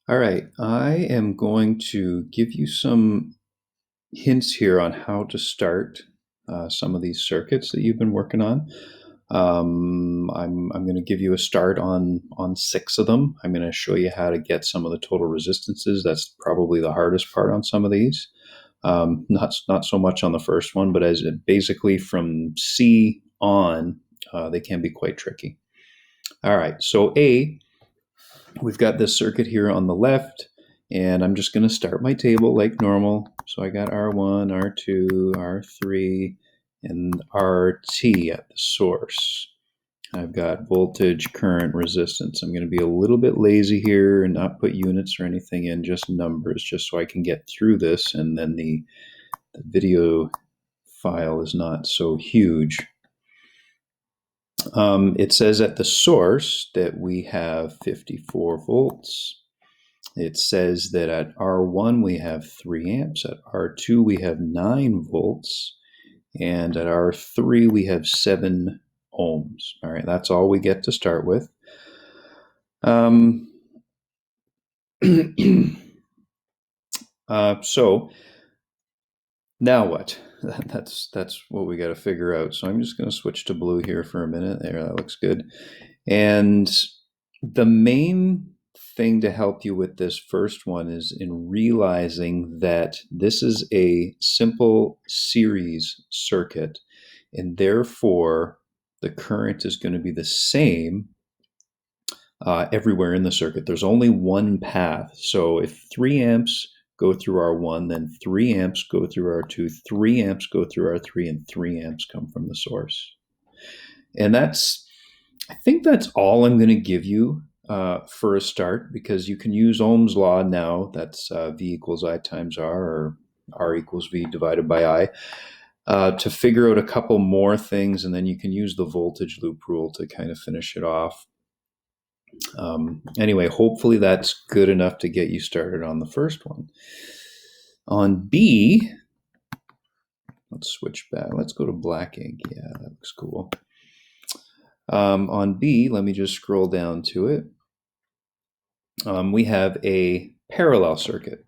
All right, I am going to give you some hints here on how to start some of these circuits that you've been working on. I'm going to give you a start on six of them. I'm going to show you how to get some of the total resistances. That's probably the hardest part on some of these. Not so much on the first one, but as basically from C on, they can be quite tricky. All right, so we've got this circuit here on the left, and I'm just going to start my table like normal. So I got R1, R2, R3, and RT at the source. I've got voltage, current, resistance. I'm going to be a little bit lazy here and not put units or anything in, just numbers, just so I can get through this, and then the video file is not so huge. It says at the source that we have 54 volts. It says that at R1 we have 3 amps, at R2 we have 9 volts, and at R3 we have 7 ohms. All right, that's all we get to start with. So now what? That's what we got to figure out. So I'm just going to switch to blue here for a minute. There, that looks good. And the main thing to help you with this first one is in realizing that this is a simple series circuit, and therefore the current is going to be the same everywhere in the circuit. There's only one path. So if 3 amps go through R1, then 3 amps go through R2, 3 amps go through R3, and 3 amps come from the source. And I think that's all I'm going to give you for a start, because you can use Ohm's law now. That's V equals I times R, or R equals V divided by I, to figure out a couple more things, and then you can use the voltage loop rule to kind of finish it off. Anyway, hopefully that's good enough to get you started on the first one. On B, let's switch back. Let's go to black ink. Yeah, that looks cool. On B, let me just scroll down to it. We have a parallel circuit,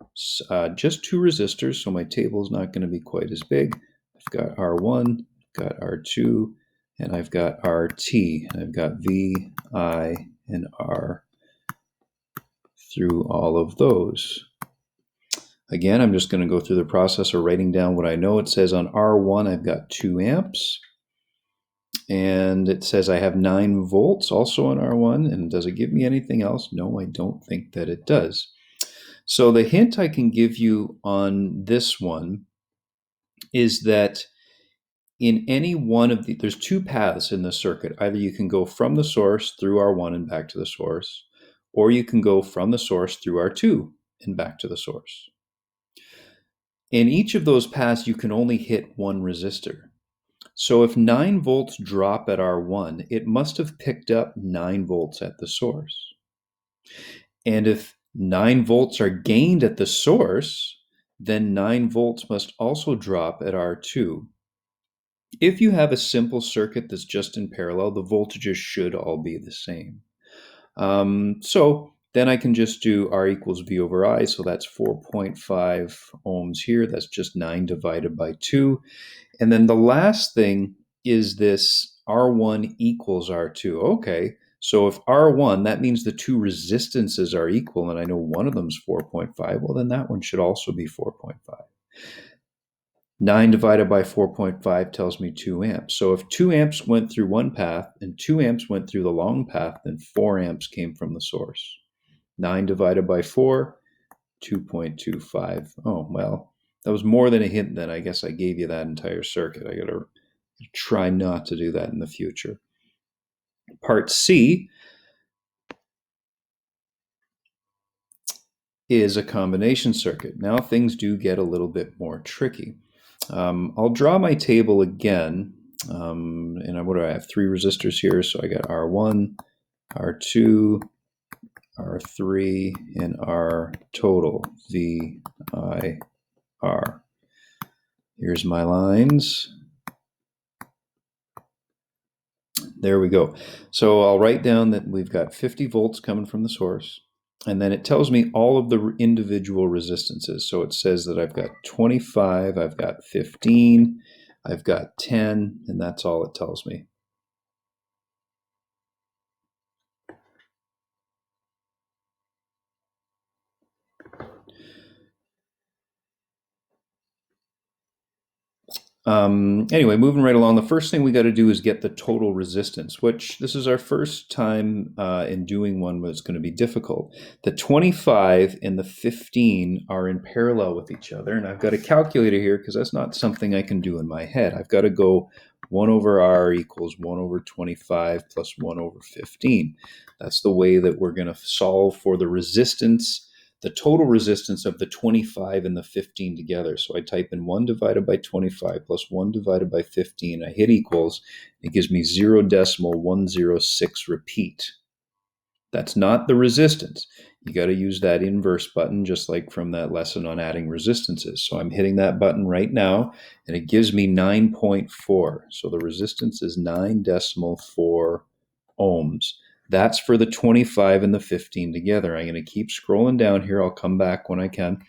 just 2 resistors, so my table is not going to be quite as big. I've got R1, I've got R2, and I've got RT. And I've got V, I, and R through all of those. Again, I'm just going to go through the process of writing down what I know. It says on R1 I've got 2 amps, and it says I have 9 volts also on R1. And does it give me anything else? No, I don't think that it does. So the hint I can give you on this one is that in any one of there's 2 paths in the circuit. Either you can go from the source through R1 and back to the source, or you can go from the source through R2 and back to the source. In each of those paths, you can only hit one resistor. So if 9 volts drop at R1, it must have picked up 9 volts at the source. And if 9 volts are gained at the source, then 9 volts must also drop at R2. If you have a simple circuit that's just in parallel, the voltages should all be the same. So then I can just do R equals V over I, so that's 4.5 ohms here. That's just 9 divided by 2. And then the last thing is this R1 equals R2. Okay, so if R1, that means the 2 resistances are equal, and I know one of them is 4.5, well, then that one should also be 4.5. 9 divided by 4.5 tells me 2 amps. So if 2 amps went through one path and 2 amps went through the long path, then 4 amps came from the source. 9 divided by 4, 2.25. Oh, well, that was more than a hint then. I guess I gave you that entire circuit. I got to try not to do that in the future. Part C is a combination circuit. Now things do get a little bit more tricky. I'll draw my table again, and what do I have? 3 resistors here, so I got R1, R2, R3, and R total, V, I, R. Here's my lines. There we go. So I'll write down that we've got 50 volts coming from the source, And then it tells me all of the individual resistances. So it says that I've got 25, I've got 15, I've got 10, and that's all it tells me. Anyway, moving right along, the first thing we got to do is get the total resistance, which this is our first time in doing one where it's going to be difficult. The 25 and the 15 are in parallel with each other, and I've got a calculator here because that's not something I can do in my head. I've got to go 1 over r equals 1 over 25 plus 1 over 15. That's the way that we're going to solve for the resistance, the total resistance of the 25 and the 15 together. So I type in 1 divided by 25 plus 1 divided by 15. I hit equals. It gives me 0.106 repeat. That's not the resistance. You got to use that inverse button, just like from that lesson on adding resistances. So I'm hitting that button right now, and it gives me 9.4. So the resistance is 9.4 ohms. That's for the 25 and the 15 together. I'm going to keep scrolling down here. I'll come back when I can.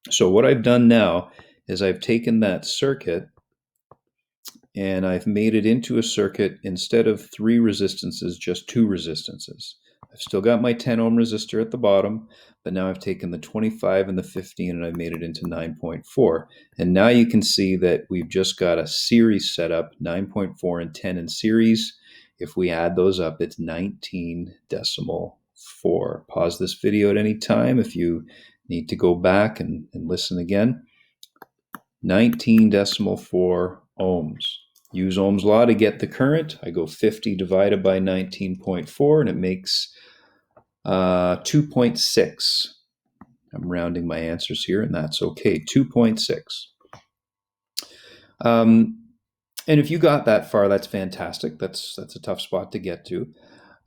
So what I've done now is I've taken that circuit and I've made it into a circuit, instead of 3 resistances, just 2 resistances. I've still got my 10 ohm resistor at the bottom, but now I've taken the 25 and the 15 and I've made it into 9.4. And now you can see that we've just got a series set up, 9.4 and 10 in series. If we add those up, it's 19.4. Pause this video at any time if you need to go back and listen again. 19.4 ohms. Use Ohm's law to get the current. I go 50 divided by 19.4 and it makes 2.6. I'm rounding my answers here, and that's okay. 2.6. And if you got that far, that's fantastic. That's a tough spot to get to.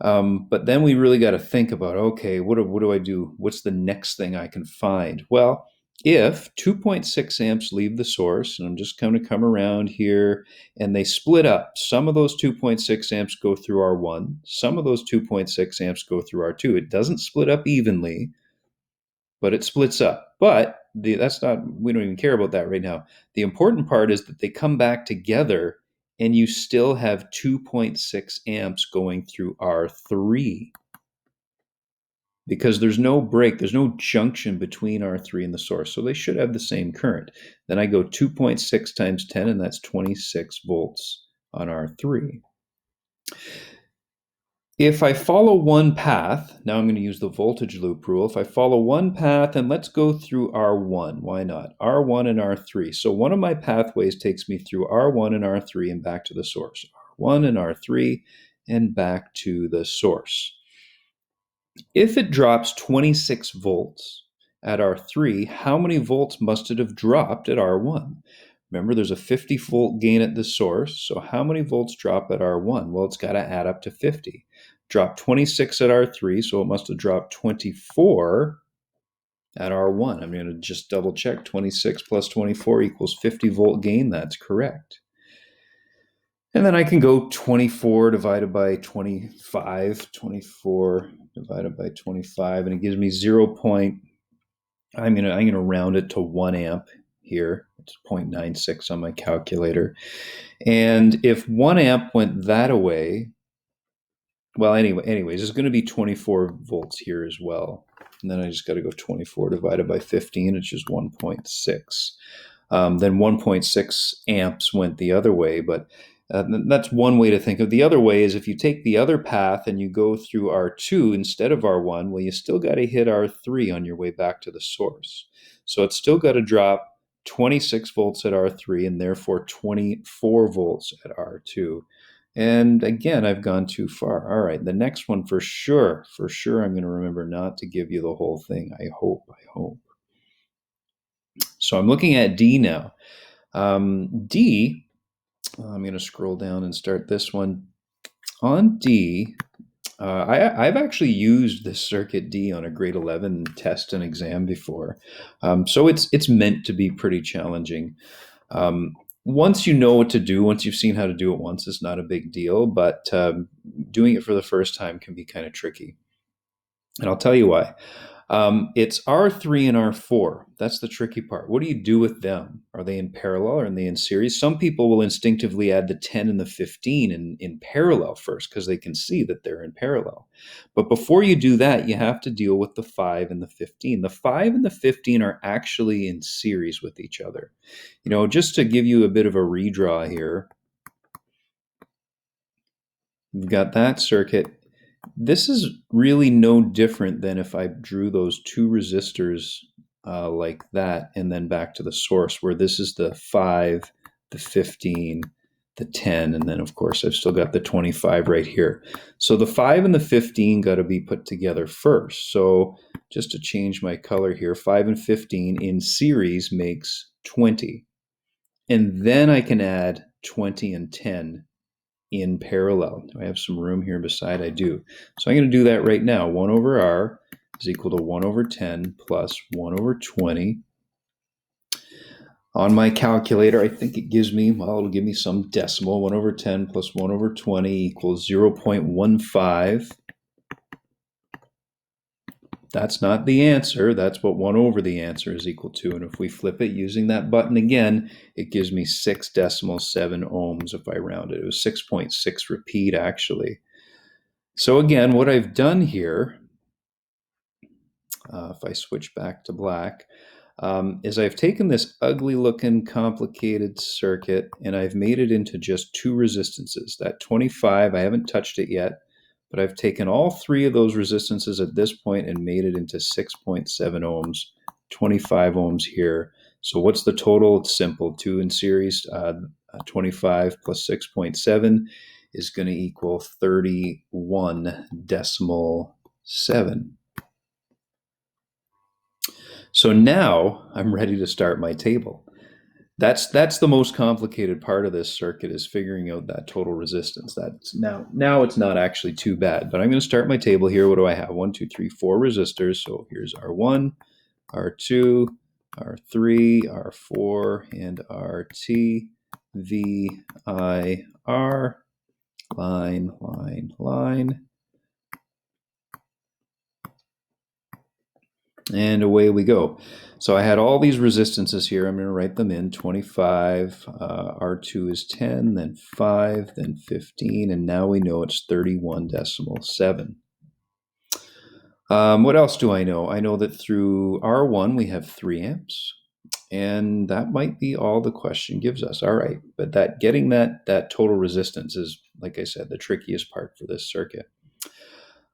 But then we really got to think about, okay, what do I do? What's the next thing I can find? Well, if 2.6 amps leave the source, and I'm just going to come around here, and they split up. Some of those 2.6 amps go through R1. Some of those 2.6 amps go through R2. It doesn't split up evenly, but it splits up. But that's not, we don't even care about that right now. The important part is that they come back together and you still have 2.6 amps going through R3. Because there's no break, there's no junction between R3 and the source. So they should have the same current. Then I go 2.6 times 10, and that's 26 volts on R3. If I follow one path, now I'm going to use the voltage loop rule. If I follow one path, and let's go through R1, why not? R1 and R3. So one of my pathways takes me through R1 and R3 and back to the source. R1 and R3 and back to the source. If it drops 26 volts at R3, how many volts must it have dropped at R1? Remember, there's a 50 volt gain at the source, so how many volts drop at R1? Well, it's got to add up to 50. Drop 26 at R3, so it must have dropped 24 at R1. I'm going to just double check. 26 plus 24 equals 50 volt gain. That's correct. And then I can go 24 divided by 25, 24 divided by 25, and it gives me 0. I'm gonna round it to 1 amp here. It's 0.96 on my calculator. And if 1 amp went that away, well, anyways, it's going to be 24 volts here as well. And then I just got to go 24 divided by 15, it's just 1.6. Then 1.6 amps went the other way, but that's one way to think of it. The other way is if you take the other path and you go through R2 instead of R1, well, you still got to hit R3 on your way back to the source. So it's still got to drop 26 volts at R3 and therefore 24 volts at R2. And again, I've gone too far. All right, the next one for sure, I'm going to remember not to give you the whole thing. I hope. So I'm looking at D now. D, I'm going to scroll down and start this one. On D, I've actually used this circuit D on a grade 11 test and exam before. So it's meant to be pretty challenging. Once you know what to do, once you've seen how to do it once, it's not a big deal, but doing it for the first time can be kind of tricky. And I'll tell you why. It's R3 and R4. That's the tricky part. What do you do with them? Are they in parallel or are they in series? Some people will instinctively add the 10 and the 15 in parallel first because they can see that they're in parallel. But before you do that, you have to deal with the 5 and the 15. The 5 and the 15 are actually in series with each other. You know, just to give you a bit of a redraw here, we've got that circuit. This is really no different than if I drew those two resistors like that and then back to the source, where this is the 5, the 15, the 10, and then of course I've still got the 25 right here. So the 5 and the 15 got to be put together first. So just to change my color here, 5 and 15 in series makes 20. And then I can add 20 and 10 in parallel. Do I have some room here beside? I do. So I'm going to do that right now. 1 over r is equal to 1 over 10 plus 1 over 20. On my calculator, I think it gives me, well, it'll give me some decimal. 1 over 10 plus 1 over 20 equals 0.15. That's not the answer. That's what 1 over the answer is equal to. And if we flip it using that button again, it gives me 6.7 ohms if I round it. It was 6.6 repeat, actually. So again, what I've done here, if I switch back to black, is I've taken this ugly looking complicated circuit and I've made it into just two resistances. That 25, I haven't touched it yet, but I've taken all three of those resistances at this point and made it into 6.7 ohms, 25 ohms here. So what's the total? It's simple. 2 in series, 25 plus 6.7 is going to equal 31.7. So now I'm ready to start my table. That's the most complicated part of this circuit, is figuring out that total resistance. That's now it's not actually too bad, but I'm going to start my table here. What do I have? 1, 2, 3, 4 resistors. So here's R1, R2, R3, R4, and RT, V, I, R, line, line, line. And away we go. So I had all these resistances here. I'm going to write them in. 25, R2 is 10, then 5, then 15, and now we know it's 31.7. What else do I know? I know that through R1 we have 3 amps, and that might be all the question gives us. All right, but getting that total resistance is, like I said, the trickiest part for this circuit.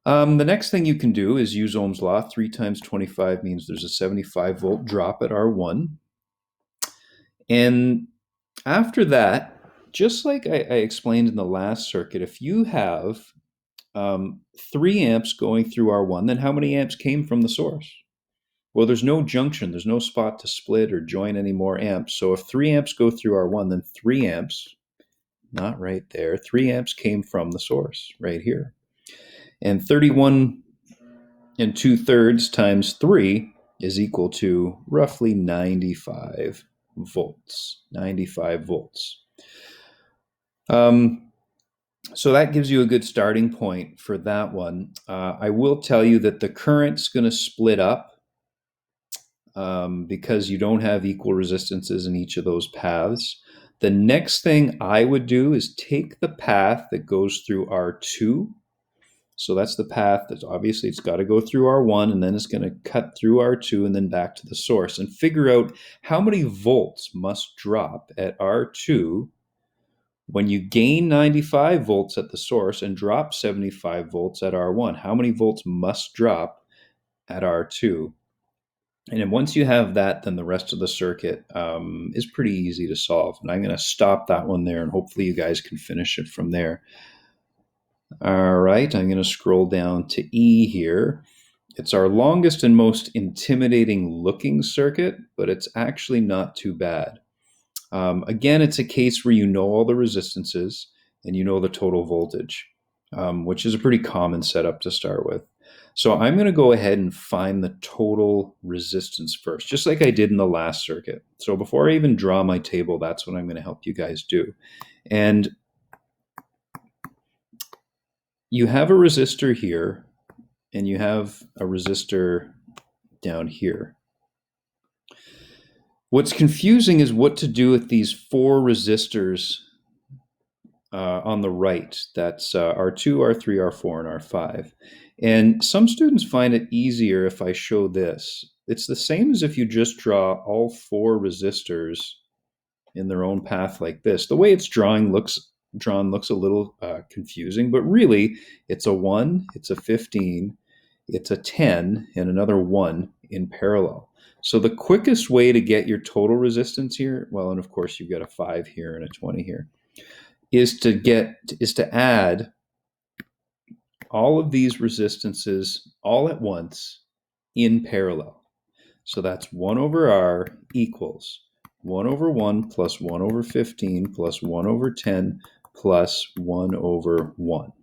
The next thing you can do is use Ohm's law. 3 times 25 means there's a 75 volt drop at R1. And after that, just like I explained in the last circuit, if you have 3 amps going through R1, then how many amps came from the source? Well, there's no junction. There's no spot to split or join any more amps. So if 3 amps go through R1, then 3 amps, not right there, 3 amps came from the source right here. And 31 2/3 times 3 is equal to roughly 95 volts. 95 volts. So that gives you a good starting point for that one. I will tell you that the current's going to split up because you don't have equal resistances in each of those paths. The next thing I would do is take the path that goes through R2. So that's the path that obviously it's got to go through R1, and then it's going to cut through R2 and then back to the source, and figure out how many volts must drop at R2 when you gain 95 volts at the source and drop 75 volts at R1. How many volts must drop at R2? And then once you have that, then the rest of the circuit is pretty easy to solve. And I'm going to stop that one there, and hopefully you guys can finish it from there. All right, I'm going to scroll down to E here. It's our longest and most intimidating looking circuit, but it's actually not too bad. Again, it's a case where you know all the resistances and you know the total voltage, which is a pretty common setup to start with. So I'm going to go ahead and find the total resistance first, just like I did in the last circuit. So before I even draw my table, that's what I'm going to help you guys do. And you have a resistor here, and you have a resistor down here. What's confusing is what to do with these 4 resistors on the right. That's R2, R3, R4, and R5. And some students find it easier if I show this. It's the same as if you just draw all 4 resistors in their own path like this. The way it's drawn looks a little confusing, but really it's a 1, it's a 15, it's a 10, and another 1 in parallel. So the quickest way to get your total resistance here, well, and of course you've got a 5 here and a 20 here, is to add all of these resistances all at once in parallel. So that's 1 over R equals 1 over 1 plus 1 over 15 plus 1 over 10 plus 1 over 1.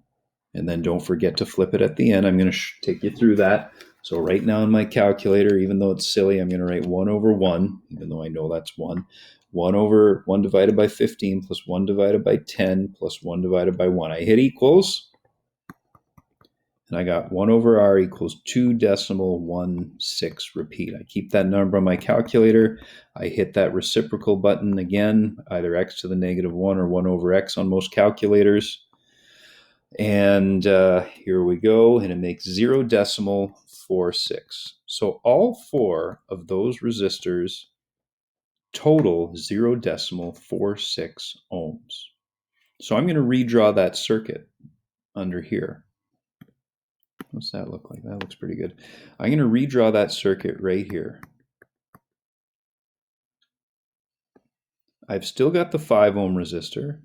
And then don't forget to flip it at the end. I'm going to take you through that. So right now in my calculator, even though it's silly, I'm going to write 1 over 1, even though I know that's 1. 1 over 1 divided by 15 plus 1 divided by 10 plus 1 divided by 1. I hit equals, and I got 1 over R equals 2.16 repeat. I keep that number on my calculator. I hit that reciprocal button again, either x to the negative 1 or 1 over x on most calculators. And here we go, and it makes 0.46. So all 4 of those resistors total 0.46 ohms. So I'm going to redraw that circuit under here. What's that look like? That looks pretty good. I'm going to redraw that circuit right here. I've still got the 5 ohm resistor.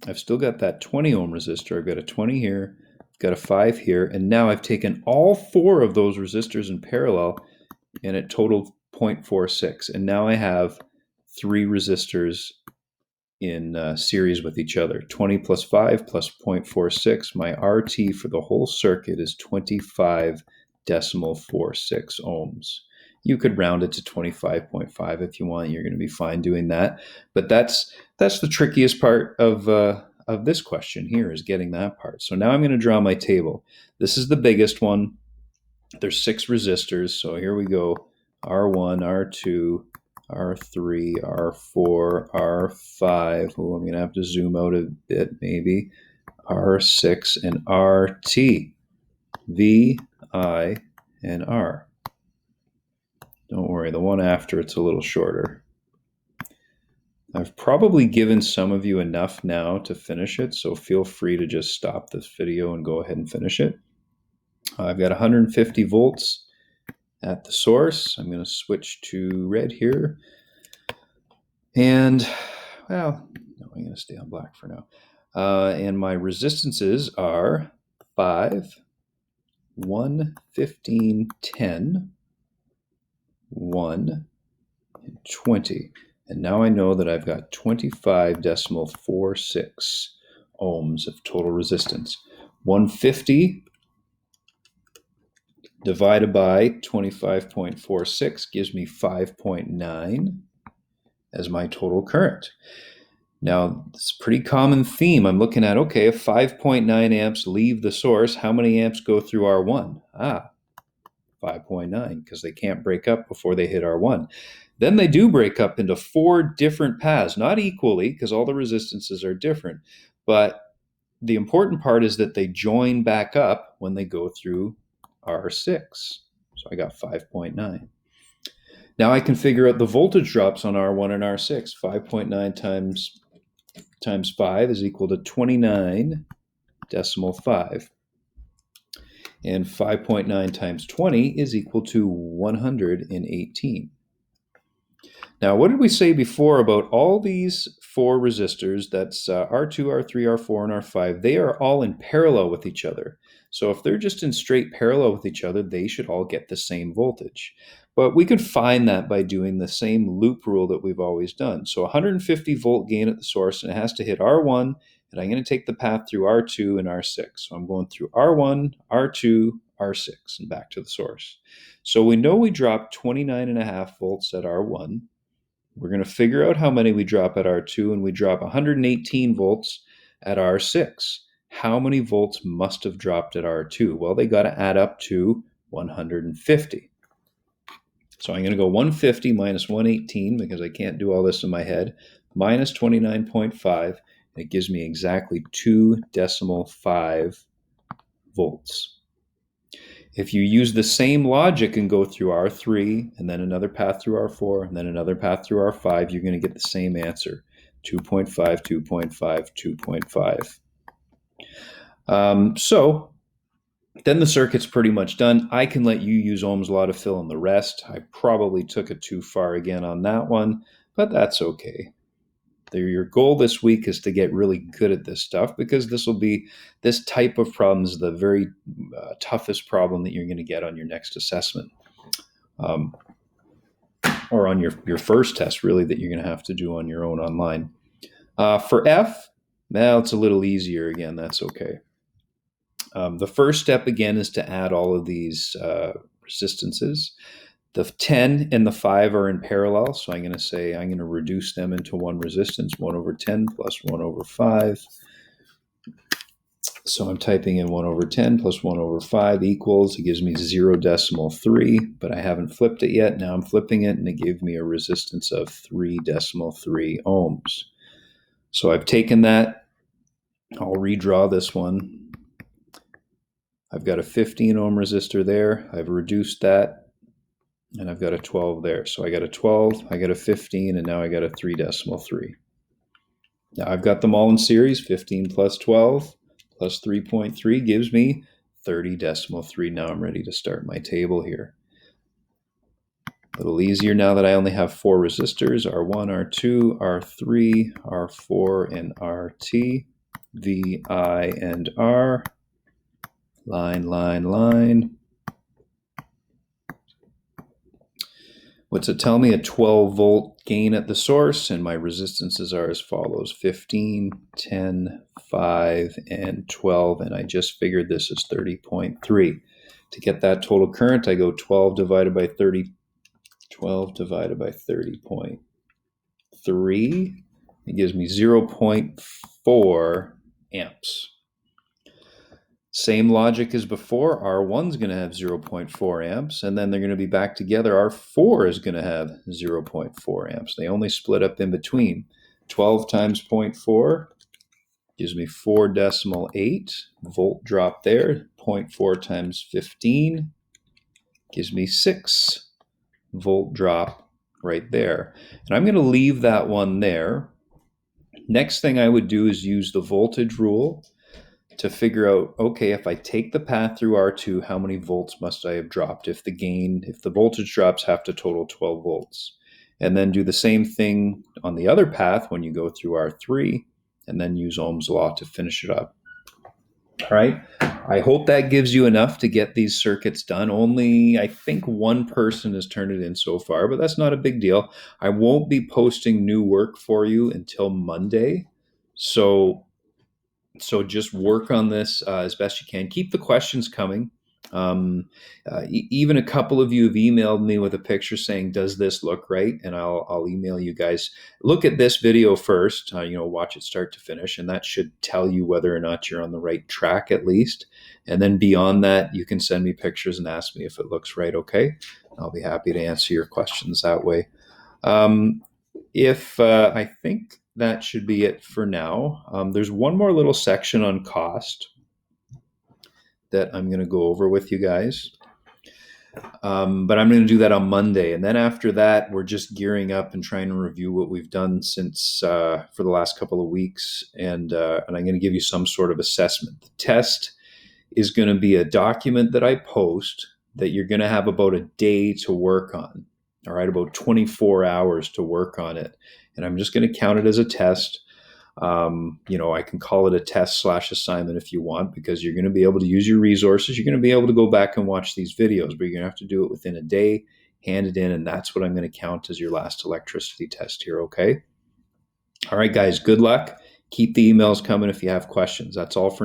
I've still got that 20 ohm resistor. I've got a 20 here, I've got a 5 here, and now I've taken all 4 of those resistors in parallel, and it totaled 0.46. And now I have 3 resistors in series with each other. 20 plus 5 plus 0.46. My RT for the whole circuit is 25.46 ohms. You could round it to 25.5 if you want. You're going to be fine doing that. But that's the trickiest part of this question here, is getting that part. So now I'm going to draw my table. This is the biggest one. There's 6 resistors. So here we go. R1, R2, R3, R4, R5. Oh, I'm going to have to zoom out a bit maybe. R6 and RT. V, I, and R. Don't worry, the one after it's a little shorter. I've probably given some of you enough now to finish it, so feel free to just stop this video and go ahead and finish it. I've got 150 volts at the source. I'm going to switch to red here. And, well, no, I'm going to stay on black for now. And my resistances are 5, 1, 15, 10, 1, and 20. And now I know that I've got 25.46 ohms of total resistance. 150 divided by 25.46 gives me 5.9 as my total current. Now, it's a pretty common theme. I'm looking at, okay, if 5.9 amps leave the source, how many amps go through R1? 5.9, because they can't break up before they hit R1. Then they do break up into 4 different paths, not equally, because all the resistances are different. But the important part is that they join back up when they go through R6. So I got 5.9. Now I can figure out the voltage drops on R1 and R6. 5.9 times 5 is equal to 29.5. And 5.9 times 20 is equal to 118. Now, what did we say before about all these 4 resistors? That's R2, R3, R4, and R5. They are all in parallel with each other. So if they're just in straight parallel with each other, they should all get the same voltage. But we could find that by doing the same loop rule that we've always done. So 150 volt gain at the source, and it has to hit R1, and I'm going to take the path through R2 and R6. So I'm going through R1, R2, R6, and back to the source. So we know we dropped 29.5 volts at R1. We're going to figure out how many we drop at R2, and we drop 118 volts at R6. how many volts must have dropped at R2? Well, they got to add up to 150. So I'm going to go 150 minus 118 because I can't do all this in my head, minus 29.5. And it gives me exactly 2.5 volts. If you use the same logic and go through R3 and then another path through R4 and then another path through R5, you're going to get the same answer, 2.5, 2.5, 2.5. So then the circuit's pretty much done. I can let you use Ohm's law to fill in the rest. I probably took it too far again on that one, but that's okay. Your goal this week is to get really good at this stuff, because this type of problem is the very toughest problem that you're going to get on your next assessment, or on your first test, really, that you're going to have to do on your own online. For F, now it's a little easier again. That's okay. The first step again is to add all of these resistances. The 10 and the 5 are in parallel, so I'm going to reduce them into one resistance, 1 over 10 plus 1 over 5. So I'm typing in 1 over 10 plus 1 over 5 equals, it gives me 0.3, but I haven't flipped it yet. Now I'm flipping it, and it gave me a resistance of 3.3 ohms. So I've taken that. I'll redraw this one. I've got a 15 ohm resistor there. I've reduced that. And I've got a 12 there. So I got a 12, I got a 15, and now I got a 3.3. Now I've got them all in series. 15 plus 12 plus 3.3 gives me 30.3. Now I'm ready to start my table here. A little easier now that I only have 4 resistors, R1, R2, R3, R4, and RT, V, I, and R. Line, line, line. What's it tell me? A 12 volt gain at the source, and my resistances are as follows: 15, 10, 5, and 12, and I just figured this is 30.3. To get that total current, I go 12 divided by 30, 12 divided by 30.3. It gives me 0.4 amps. Same logic as before. R1's going to have 0.4 amps, and then they're going to be back together. R4 is going to have 0.4 amps. They only split up in between. 12 times 0.4 gives me 4.8 volt drop there. 0.4 times 15 gives me 6 volt drop right there. And I'm going to leave that one there. Next thing I would do is use the voltage rule to figure out, okay, if I take the path through R2, how many volts must I have dropped if the voltage drops have to total 12 volts? And then do the same thing on the other path when you go through R3, and then use Ohm's law to finish it up. All right. I hope that gives you enough to get these circuits done. Only, I think, one person has turned it in so far, but that's not a big deal. I won't be posting new work for you until Monday. So just work on this as best you can. Keep the questions coming. Even a couple of you have emailed me with a picture saying, does this look right? And I'll email you guys. Look at this video first, watch it start to finish, and that should tell you whether or not you're on the right track at least. And then beyond that, you can send me pictures and ask me if it looks right, okay? I'll be happy to answer your questions that way. I think that should be it for now. There's one more little section on cost that I'm going to go over with you guys. But I'm going to do that on Monday. And then after that, we're just gearing up and trying to review what we've done since for the last couple of weeks. And I'm going to give you some sort of assessment. The test is going to be a document that I post that you're going to have about a day to work on. All right, about 24 hours to work on it. And I'm just going to count it as a test. I can call it a test/assignment if you want, because you're going to be able to use your resources. You're going to be able to go back and watch these videos, but you're going to have to do it within a day, hand it in, and that's what I'm going to count as your last electricity test here, okay? All right, guys, good luck. Keep the emails coming if you have questions. That's all for now.